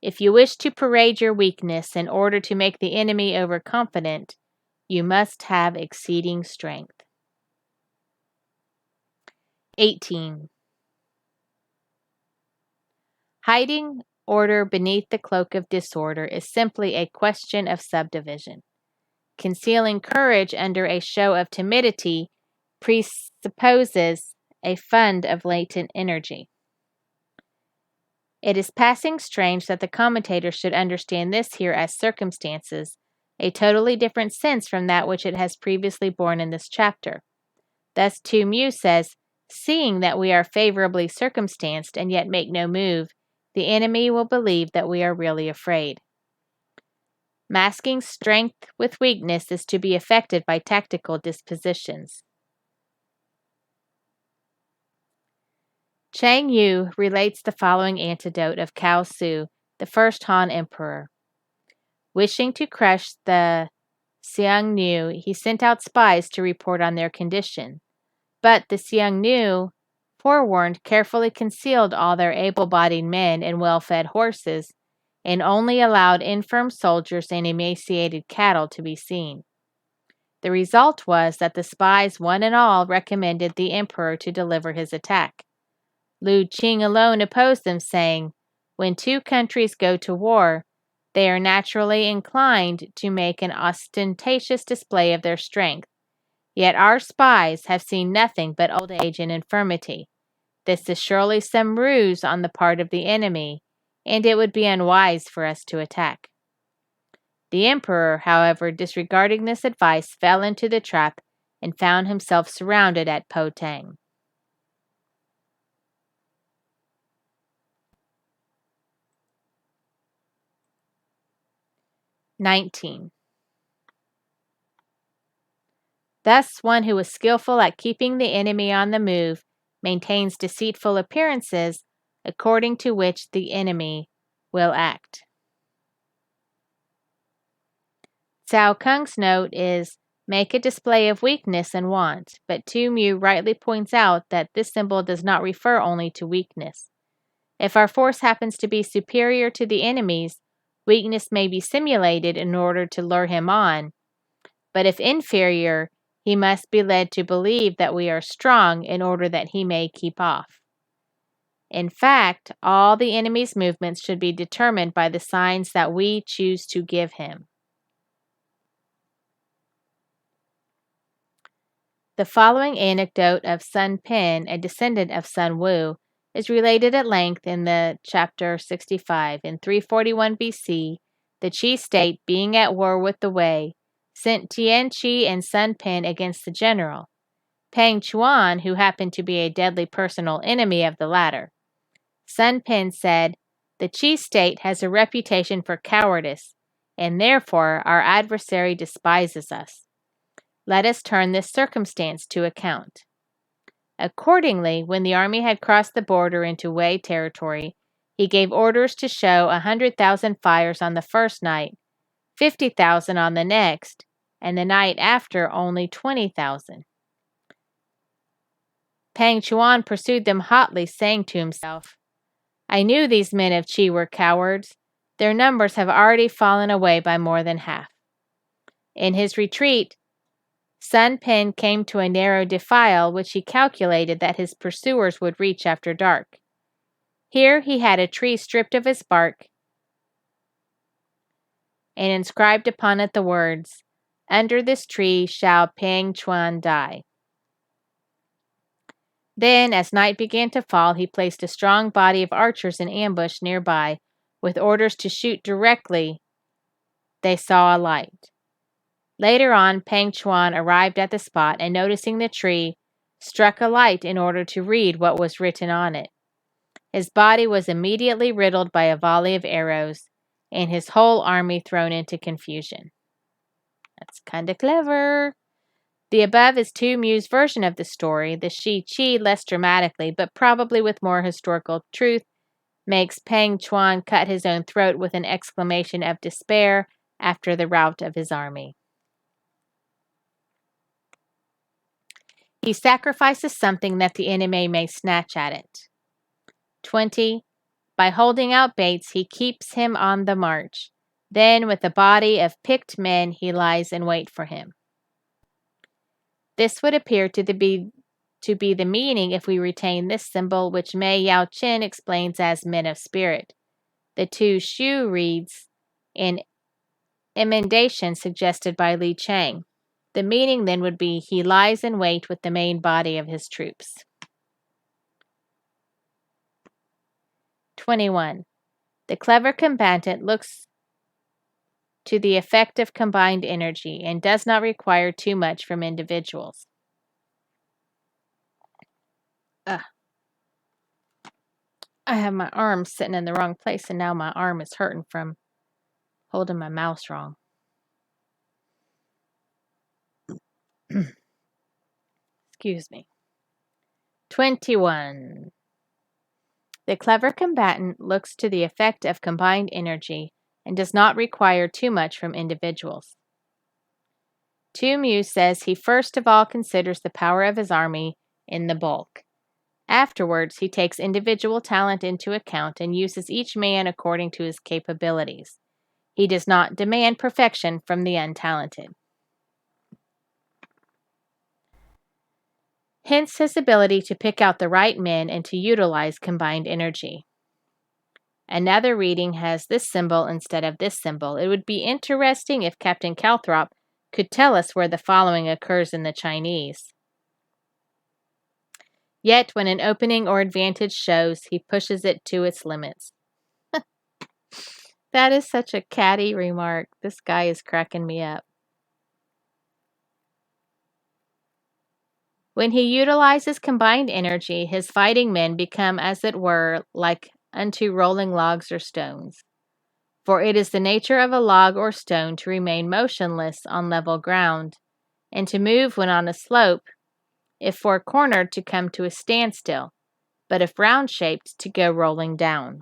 If you wish to parade your weakness in order to make the enemy overconfident, you must have exceeding strength. 18. Hiding order beneath the cloak of disorder is simply a question of subdivision. Concealing courage under a show of timidity presupposes a fund of latent energy. It is passing strange that the commentator should understand this here as circumstances, a totally different sense from that which it has previously borne in this chapter. Thus Tu Mu says, seeing that we are favorably circumstanced and yet make no move, the enemy will believe that we are really afraid. Masking strength with weakness is to be effected by tactical dispositions. Chang Yu relates the following anecdote of Cao Su, the first Han emperor. Wishing to crush the Xiongnu, he sent out spies to report on their condition. But the Xiongnu, forewarned, carefully concealed all their able-bodied men and well-fed horses, and only allowed infirm soldiers and emaciated cattle to be seen. The result was that the spies one and all recommended the emperor to deliver his attack. Lu Qing alone opposed them, saying, when two countries go to war, they are naturally inclined to make an ostentatious display of their strength. Yet our spies have seen nothing but old age and infirmity. This is surely some ruse on the part of the enemy, and it would be unwise for us to attack. The emperor, however, disregarding this advice, fell into the trap and found himself surrounded at Potang. (19) Thus, one who is skillful at keeping the enemy on the move maintains deceitful appearances according to which the enemy will act. Cao Kung's note is, make a display of weakness and want, but Tu Mu rightly points out that this symbol does not refer only to weakness. If our force happens to be superior to the enemy's, weakness may be simulated in order to lure him on, but if inferior, he must be led to believe that we are strong in order that he may keep off. In fact, all the enemy's movements should be determined by the signs that we choose to give him. The following anecdote of Sun Pen, a descendant of Sun Wu, is related at length in the chapter 65. In 341 BC, the Qi state, being at war with the Wei, sent Tian Qi and Sun Pen against the general. Pang Chuan, who happened to be a deadly personal enemy of the latter. Sun Pen said, "The Qi state has a reputation for cowardice, and therefore our adversary despises us. Let us turn this circumstance to account." Accordingly, when the army had crossed the border into Wei territory, he gave orders to show 100,000 fires on the first night, 50,000 on the next, and the night after only 20,000. Pang Chuan pursued them hotly, saying to himself, "I knew these men of Qi were cowards. Their numbers have already fallen away by more than half." In his retreat, Sun Pen came to a narrow defile which he calculated that his pursuers would reach after dark. Here he had a tree stripped of its bark and inscribed upon it the words, "Under this tree shall Pang Chuan die." Then, as night began to fall, he placed a strong body of archers in ambush nearby, with orders to shoot directly they saw a light. Later on, Pang Chuan arrived at the spot and, noticing the tree, struck a light in order to read what was written on it. His body was immediately riddled by a volley of arrows, and his whole army thrown into confusion. That's kind of clever. The above is Tu Mu's version of the story. The Shi Qi, less dramatically, but probably with more historical truth, makes Pang Chuan cut his own throat with an exclamation of despair after the rout of his army. He sacrifices something that the enemy may snatch at it. 20. By holding out baits, he keeps him on the march. Then, with a body of picked men, he lies in wait for him. This would appear to be the meaning if we retain this symbol, which Mei Yao Chen explains as men of spirit. The Tu Shu reads in emendation suggested by Li Chang. The meaning then would be, he lies in wait with the main body of his troops. 21. The clever combatant looks to the effect of combined energy and does not require too much from individuals. I have my arm sitting in the wrong place, and now my arm is hurting from holding my mouse wrong. Excuse me. 21. The clever combatant looks to the effect of combined energy and does not require too much from individuals. Tu Mu says he first of all considers the power of his army in the bulk. Afterwards, he takes individual talent into account and uses each man according to his capabilities. He does not demand perfection from the untalented. Hence his ability to pick out the right men and to utilize combined energy. Another reading has this symbol instead of this symbol. It would be interesting if Captain Calthrop could tell us where the following occurs in the Chinese. Yet, when an opening or advantage shows, he pushes it to its limits. That is such a catty remark. This guy is cracking me up. When he utilizes combined energy, his fighting men become, as it were, like unto rolling logs or stones. For it is the nature of a log or stone to remain motionless on level ground, and to move when on a slope, if four-cornered to come to a standstill, but if round-shaped to go rolling down.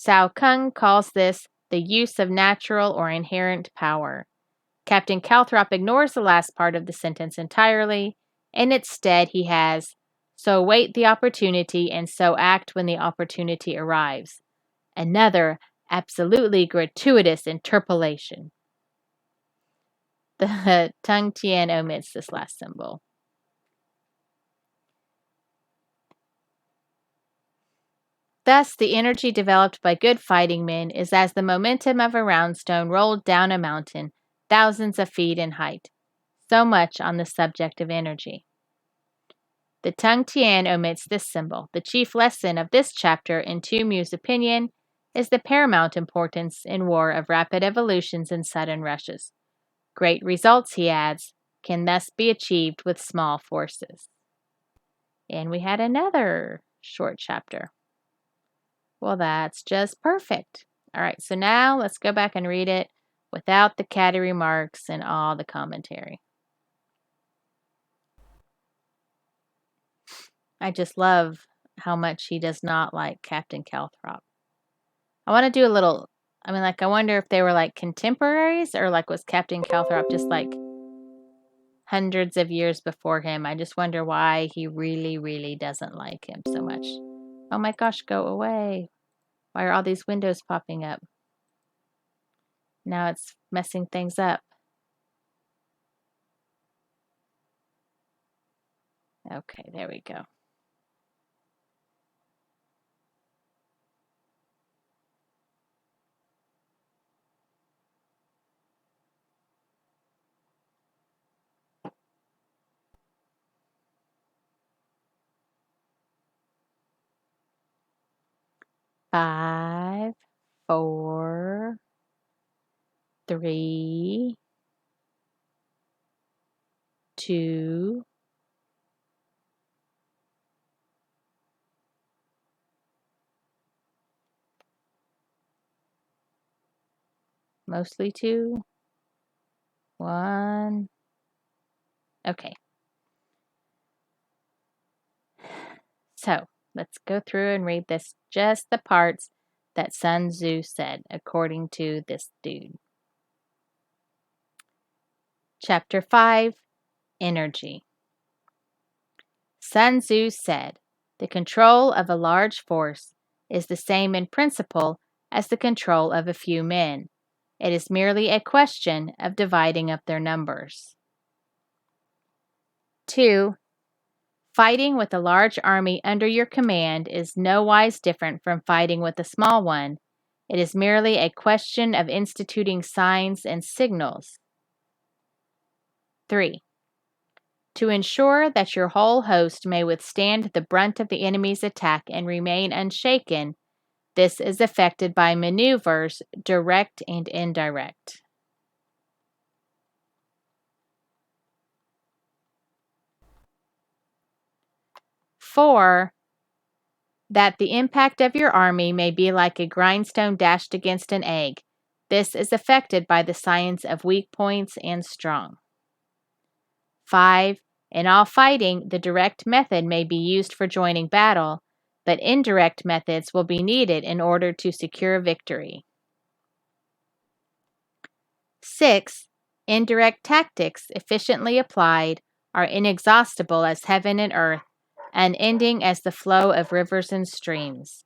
Cao Kung calls this the use of natural or inherent power. Captain Calthrop ignores the last part of the sentence entirely, and instead he has, "So wait the opportunity and so act when the opportunity arrives." Another absolutely gratuitous interpolation. The Tung Tien omits this last symbol. Thus, the energy developed by good fighting men is as the momentum of a round stone rolled down a mountain, thousands of feet in height. So much on the subject of energy. The Tung Tien omits this symbol. The chief lesson of this chapter, in Tu Mu's opinion, is the paramount importance in war of rapid evolutions and sudden rushes. Great results, he adds, can thus be achieved with small forces. And we had another short chapter. Well, that's just perfect. All right, so now let's go back and read it without the catty remarks and all the commentary. I just love how much he does not like Captain Calthrop. I want to do a little, I wonder if they were like contemporaries or like was Captain Calthrop just like hundreds of years before him. I just wonder why he really, really doesn't like him so much. Oh my gosh, go away. Why are all these windows popping up? Now it's messing things up. Okay, there we go. Five, 4, 3, 2, mostly 2, 1. Okay. So let's go through and read this, just the parts that Sun Tzu said, according to this dude. Chapter 5, Energy. Sun Tzu said, "The control of a large force is the same in principle as the control of a few men. It is merely a question of dividing up their numbers." 2. Fighting with a large army under your command is no wise different from fighting with a small one. It is merely a question of instituting signs and signals. 3. To ensure that your whole host may withstand the brunt of the enemy's attack and remain unshaken, this is effected by maneuvers, direct and indirect. 4. That the impact of your army may be like a grindstone dashed against an egg. This is effected by the science of weak points and strong. 5. In all fighting, the direct method may be used for joining battle, but indirect methods will be needed in order to secure victory. 6. Indirect tactics, efficiently applied, are inexhaustible as heaven and earth, unending as the flow of rivers and streams.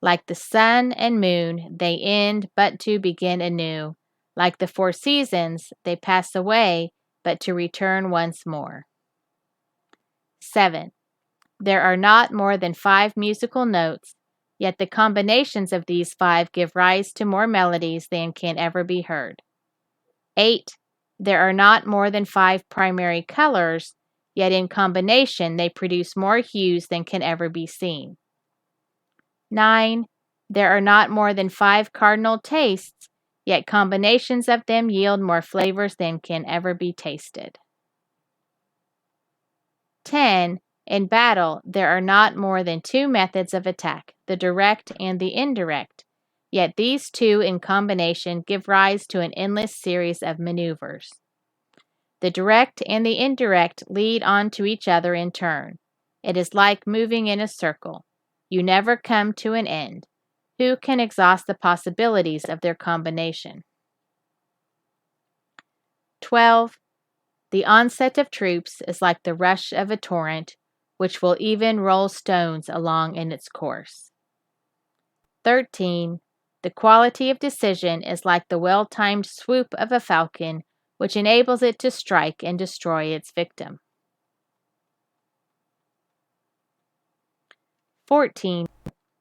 Like the sun and moon, they end but to begin anew. Like the 4 seasons, they pass away but to return once more. 7. There are not more than 5 musical notes, yet the combinations of these 5 give rise to more melodies than can ever be heard. 8. There are not more than 5 primary colors, yet in combination they produce more hues than can ever be seen. 9. There are not more than 5 cardinal tastes, yet combinations of them yield more flavors than can ever be tasted. 10. In battle, there are not more than 2 methods of attack, the direct and the indirect, yet these 2 in combination give rise to an endless series of maneuvers. The direct and the indirect lead on to each other in turn. It is like moving in a circle. You never come to an end. Who can exhaust the possibilities of their combination? 12. The onset of troops is like the rush of a torrent, which will even roll stones along in its course. 13. The quality of decision is like the well-timed swoop of a falcon, which enables it to strike and destroy its victim. 14.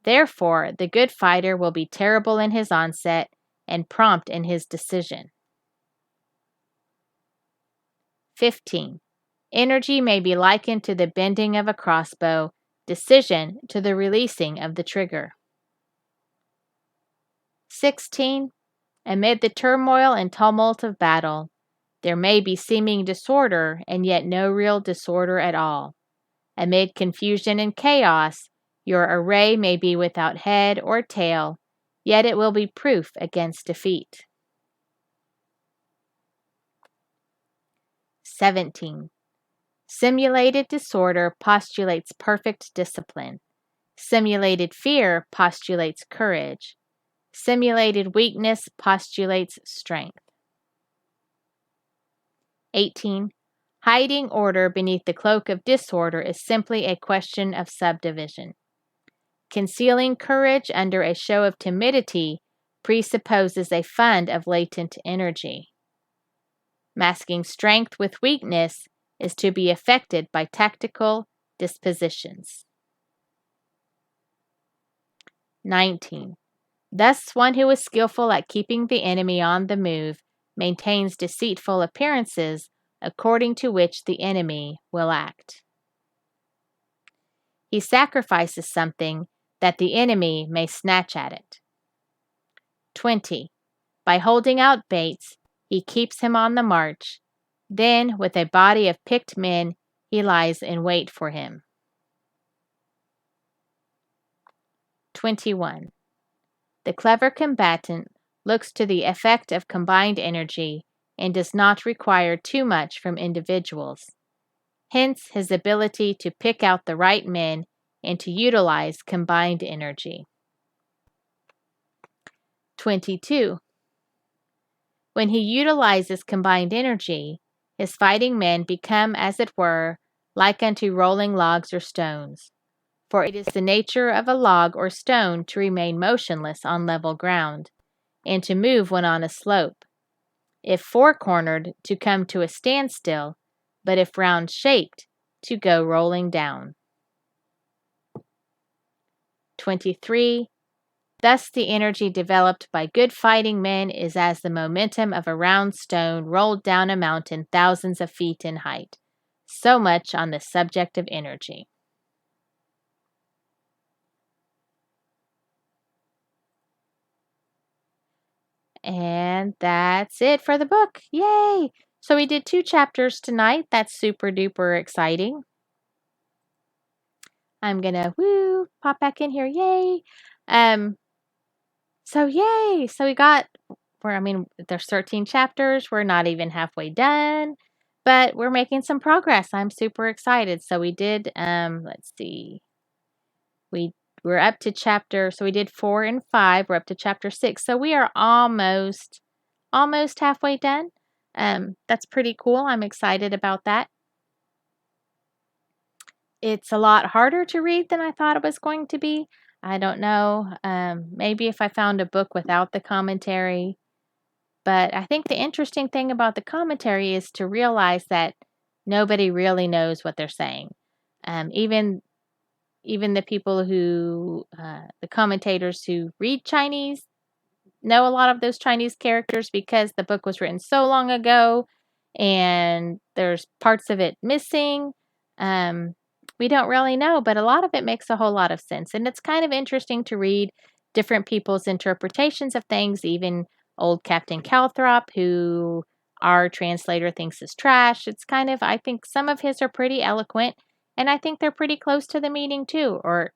Therefore, the good fighter will be terrible in his onset and prompt in his decision. 15. Energy may be likened to the bending of a crossbow, decision to the releasing of the trigger. 16. Amid the turmoil and tumult of battle, There may be seeming disorder and yet no real disorder at all. Amid confusion and chaos, your array may be without head or tail, yet it will be proof against defeat. 17. Simulated disorder postulates perfect discipline. Simulated fear postulates courage. Simulated weakness postulates strength. 18. Hiding order beneath the cloak of disorder is simply a question of subdivision. Concealing courage under a show of timidity presupposes a fund of latent energy. Masking strength with weakness is to be effected by tactical dispositions. 19. Thus, one who is skillful at keeping the enemy on the move maintains deceitful appearances according to which the enemy will act. He sacrifices something that the enemy may snatch at it. 20. By holding out baits, he keeps him on the march. Then, with a body of picked men, he lies in wait for him. 21. The clever combatant looks to the effect of combined energy and does not require too much from individuals. Hence his ability to pick out the right men and to utilize combined energy. 22. When he utilizes combined energy, his fighting men become, as it were, like unto rolling logs or stones. For it is the nature of a log or stone to remain motionless on level ground, and to move when on a slope. If four-cornered, to come to a standstill, but if round-shaped, to go rolling down. 23. Thus the energy developed by good fighting men is as the momentum of a round stone rolled down a mountain thousands of feet in height. So much on the subject of energy. And that's it for the book. Yay! So we did 2 chapters tonight. That's super duper exciting. I'm gonna pop back in here. Yay! So yay! So there's 13 chapters. We're not even halfway done, but we're making some progress. I'm super excited. So we did, let's see. We're up to so we did 4 and 5. We're up to chapter 6. So we are almost halfway done. That's pretty cool. I'm excited about that. It's a lot harder to read than I thought it was going to be. I don't know. Maybe if I found a book without the commentary. But I think the interesting thing about the commentary is to realize that nobody really knows what they're saying. Even the people the commentators who read Chinese know a lot of those Chinese characters because the book was written so long ago and there's parts of it missing. We don't really know, but a lot of it makes a whole lot of sense. And it's kind of interesting to read different people's interpretations of things, even old Captain Calthrop, who our translator thinks is trash. It's kind of, I think some of his are pretty eloquent, and I think they're pretty close to the meaning too, or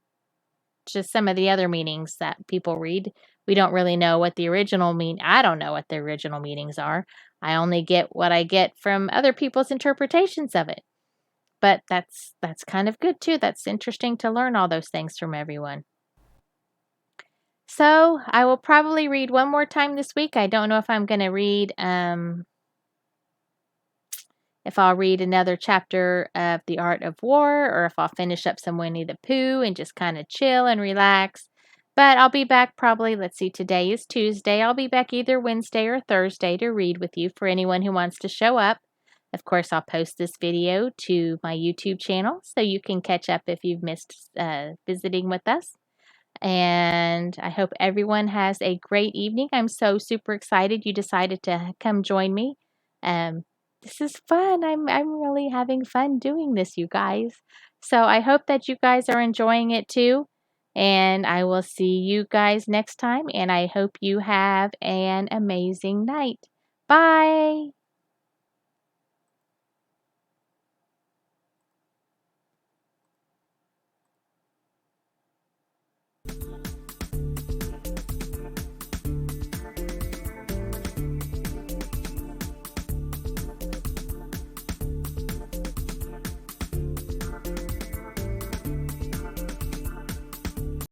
just some of the other meanings that people read. We don't really know what the original I don't know what the original meanings are. I only get what I get from other people's interpretations of it. But that's kind of good too. That's interesting to learn all those things from everyone. So I will probably read one more time this week. I don't know if I'm going to read, if I'll read another chapter of The Art of War, or if I'll finish up some Winnie the Pooh and just kind of chill and relax. But I'll be back probably, let's see, today is Tuesday. I'll be back either Wednesday or Thursday to read with you for anyone who wants to show up. Of course, I'll post this video to my YouTube channel so you can catch up if you've missed visiting with us. And I hope everyone has a great evening. I'm so super excited you decided to come join me. This is fun. I'm really having fun doing this, you guys. So I hope that you guys are enjoying it too. And I will see you guys next time. And I hope you have an amazing night. Bye.